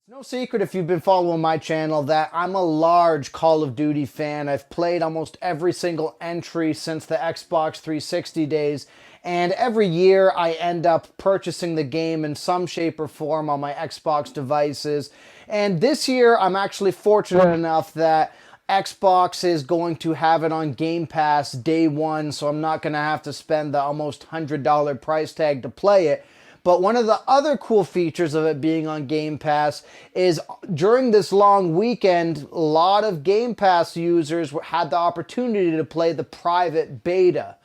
No secret if you've been following my channel that I'm a large Call of Duty fan. I've played almost every single entry since the Xbox 360 days, and every year I end up purchasing the game in some shape or form on my Xbox devices. And this year I'm actually fortunate enough that Xbox is going to have it on Game Pass day one, so I'm not going to have to spend the almost $100 price tag to play it. But one of the other cool features of it being on Game Pass is during this long weekend, a lot of Game Pass users had the opportunity to play the private beta.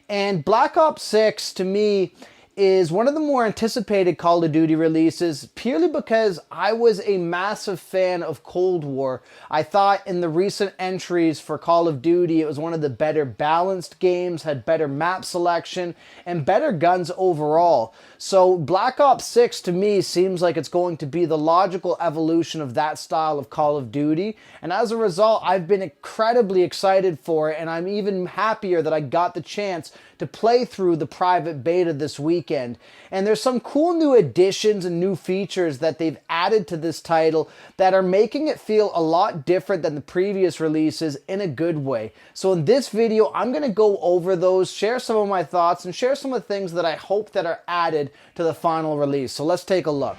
And Black Ops 6, to me, is one of the more anticipated Call of Duty releases purely because I was a massive fan of Cold War. I thought in the recent entries for Call of Duty, it was one of the better balanced games, had better map selection, and better guns overall. So Black Ops 6 to me seems like it's going to be the logical evolution of that style of Call of Duty. And as a result, I've been incredibly excited for it, and I'm even happier that I got the chance to play through the private beta this weekend. And there's some cool new additions and new features that they've added to this title that are making it feel a lot different than the previous releases in a good way. So in this video, I'm going to go over those, share some of my thoughts, and share some of the things that I hope that are added to the final release. So let's take a look.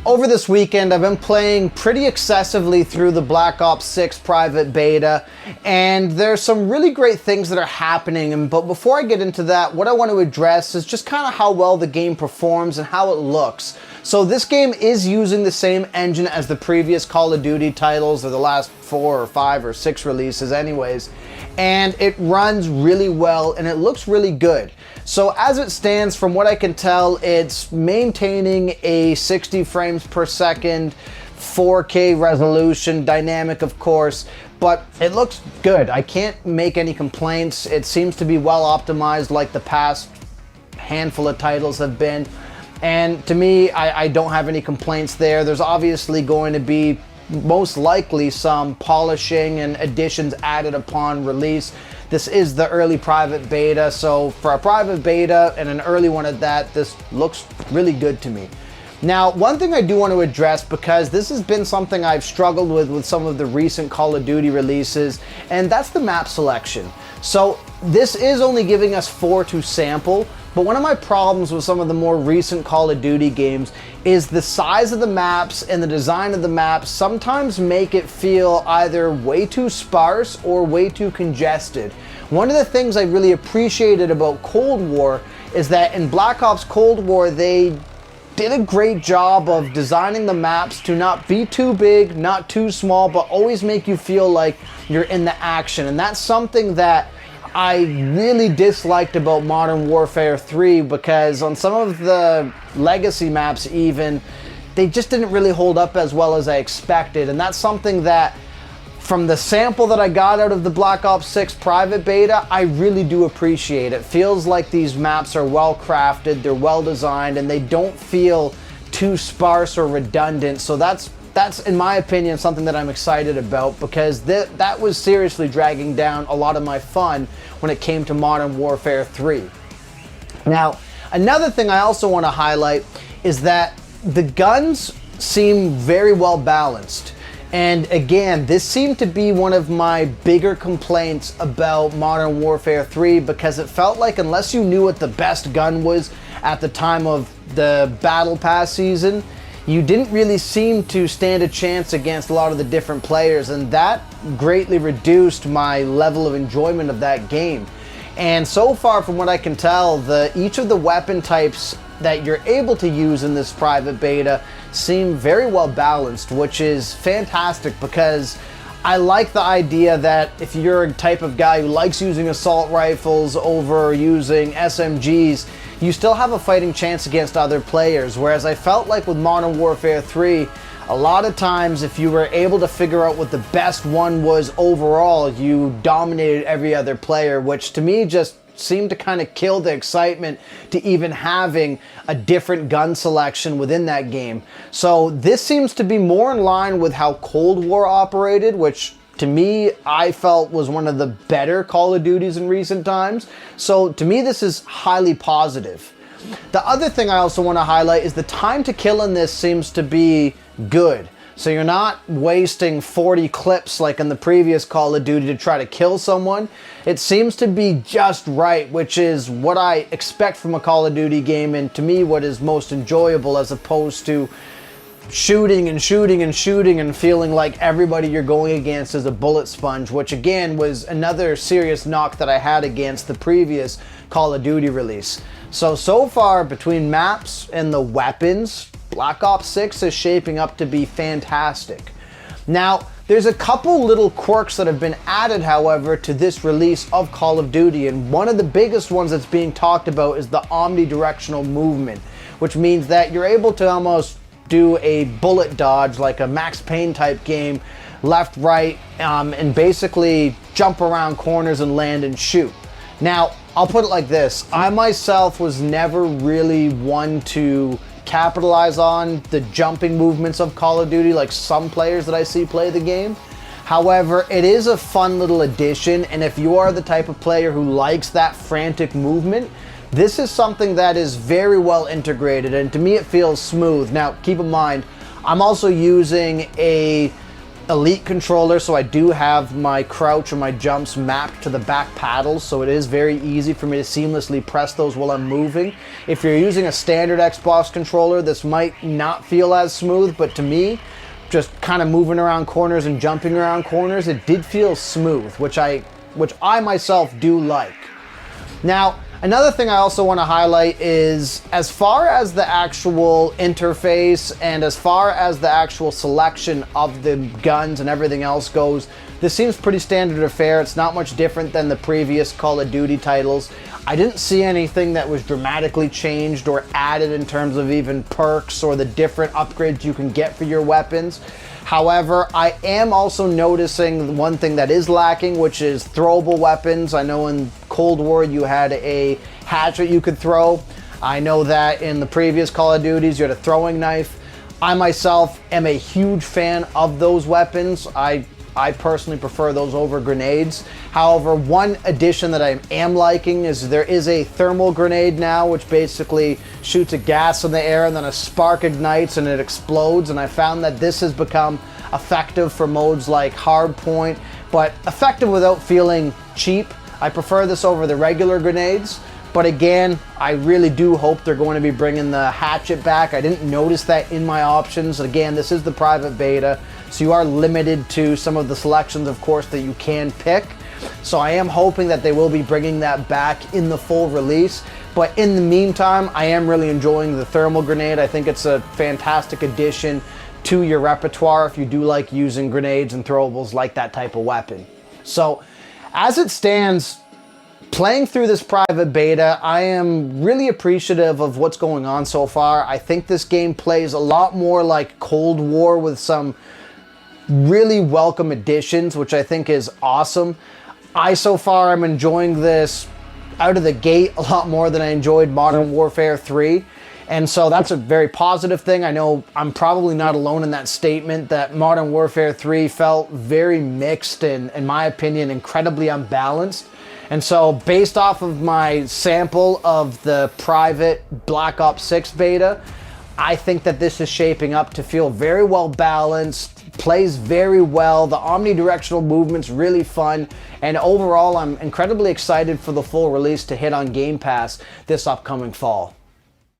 Over this weekend, I've been playing pretty excessively through the Black Ops 6 private beta, and there's some really great things that are happening. But before I get into that, what I want to address is just kind of how well the game performs and how it looks. So this game is using the same engine as the previous Call of Duty titles, or the last 4 or 5 or 6 releases anyways, and it runs really well and it looks really good. So as it stands, from what I can tell, it's maintaining a 60 frames per second, 4K resolution, dynamic of course, but it looks good. I can't make any complaints. It seems to be well optimized like the past handful of titles have been. And to me, I don't have any complaints there. There's obviously going to be most likely some polishing and additions added upon release. This is the early private beta, so for a private beta and an early one at that, this looks really good to me. Now, one thing I do want to address, because this has been something I've struggled with some of the recent Call of Duty releases, and that's the map selection. So this is only giving us 4 to sample, but one of my problems with some of the more recent Call of Duty games is the size of the maps and the design of the maps sometimes make it feel either way too sparse or way too congested. One of the things I really appreciated about Cold War is that in Black Ops Cold War, they did a great job of designing the maps to not be too big, not too small, but always make you feel like you're in the action. And that's something that I really disliked about Modern Warfare 3, because on some of the legacy maps even, they just didn't really hold up as well as I expected. And that's something that, from the sample that I got out of the Black Ops 6 private beta, I really do appreciate. It feels like these maps are well crafted, they're well designed, and they don't feel too sparse or redundant. So that's in my opinion something that I'm excited about, because that was seriously dragging down a lot of my fun when it came to Modern Warfare 3. Now, another thing I also want to highlight is that the guns seem very well balanced. And again, this seemed to be one of my bigger complaints about Modern Warfare 3, because it felt like unless you knew what the best gun was at the time of the Battle Pass season, you didn't really seem to stand a chance against a lot of the different players, and that greatly reduced my level of enjoyment of that game. And so far, from what I can tell, each of the weapon types that you're able to use in this private beta seem very well balanced, which is fantastic, because I like the idea that if you're a type of guy who likes using assault rifles over using SMGs, you still have a fighting chance against other players. Whereas I felt like with Modern Warfare 3, a lot of times if you were able to figure out what the best one was overall, you dominated every other player, which to me just seemed to kind of kill the excitement to even having a different gun selection within that game. So this seems to be more in line with how Cold War operated, which to me, I felt was one of the better Call of Duties in recent times. So to me, this is highly positive. The other thing I also want to highlight is the time to kill in this seems to be good. So you're not wasting 40 clips like in the previous Call of Duty to try to kill someone. It seems to be just right, which is what I expect from a Call of Duty game, and to me what is most enjoyable, as opposed to shooting and shooting and shooting and feeling like everybody you're going against is a bullet sponge, which again was another serious knock that I had against the previous Call of Duty release. So far, between maps and the weapons, Black Ops 6 is shaping up to be fantastic. Now, there's a couple little quirks that have been added, however, to this release of Call of Duty, and one of the biggest ones that's being talked about is the Omnidirectional Movement, which means that you're able to almost do a bullet dodge like a Max Payne type game, left, right, and basically jump around corners and land and shoot. Now, I'll put it like this. I myself was never really one to capitalize on the jumping movements of Call of Duty like some players that I see play the game. However, it is a fun little addition, and if you are the type of player who likes that frantic movement, this is something that is very well integrated, and to me it feels smooth. Now, keep in mind, I'm also using a Elite controller, so I do have my crouch and my jumps mapped to the back paddles, so it is very easy for me to seamlessly press those while I'm moving. If you're using a standard Xbox controller, this might not feel as smooth, but to me, just kind of moving around corners and jumping around corners, it did feel smooth, which I myself do like. Now, another thing I also want to highlight is, as far as the actual interface and as far as the actual selection of the guns and everything else goes, this seems pretty standard of fare. It's not much different than the previous Call of Duty titles. I didn't see anything that was dramatically changed or added in terms of even perks or the different upgrades you can get for your weapons. However, I am also noticing one thing that is lacking, which is throwable weapons. I know in Cold War you had a hatchet you could throw. I know that in the previous Call of Duties you had a throwing knife. I myself am a huge fan of those weapons. I personally prefer those over grenades. However, one addition that I am liking is there is a thermal grenade now, which basically shoots a gas in the air and then a spark ignites and it explodes. And I found that this has become effective for modes like Hardpoint, but effective without feeling cheap. I prefer this over the regular grenades. But again, I really do hope they're going to be bringing the hatchet back. I didn't notice that in my options. Again, this is the private beta, so you are limited to some of the selections, of course, that you can pick. So I am hoping that they will be bringing that back in the full release. But in the meantime, I am really enjoying the thermal grenade. I think it's a fantastic addition to your repertoire if you do like using grenades and throwables like that type of weapon. So as it stands, playing through this private beta, I am really appreciative of what's going on so far. I think this game plays a lot more like Cold War with some really welcome additions, which I think is awesome. So far am enjoying this out of the gate a lot more than I enjoyed Modern Warfare 3. And so that's a very positive thing. I know I'm probably not alone in that statement that Modern Warfare 3 felt very mixed and, in my opinion, incredibly unbalanced. And so based off of my sample of the private Black Ops 6 beta, I think that this is shaping up to feel very well balanced, plays very well. The omnidirectional movement's really fun. And overall, I'm incredibly excited for the full release to hit on Game Pass this upcoming fall.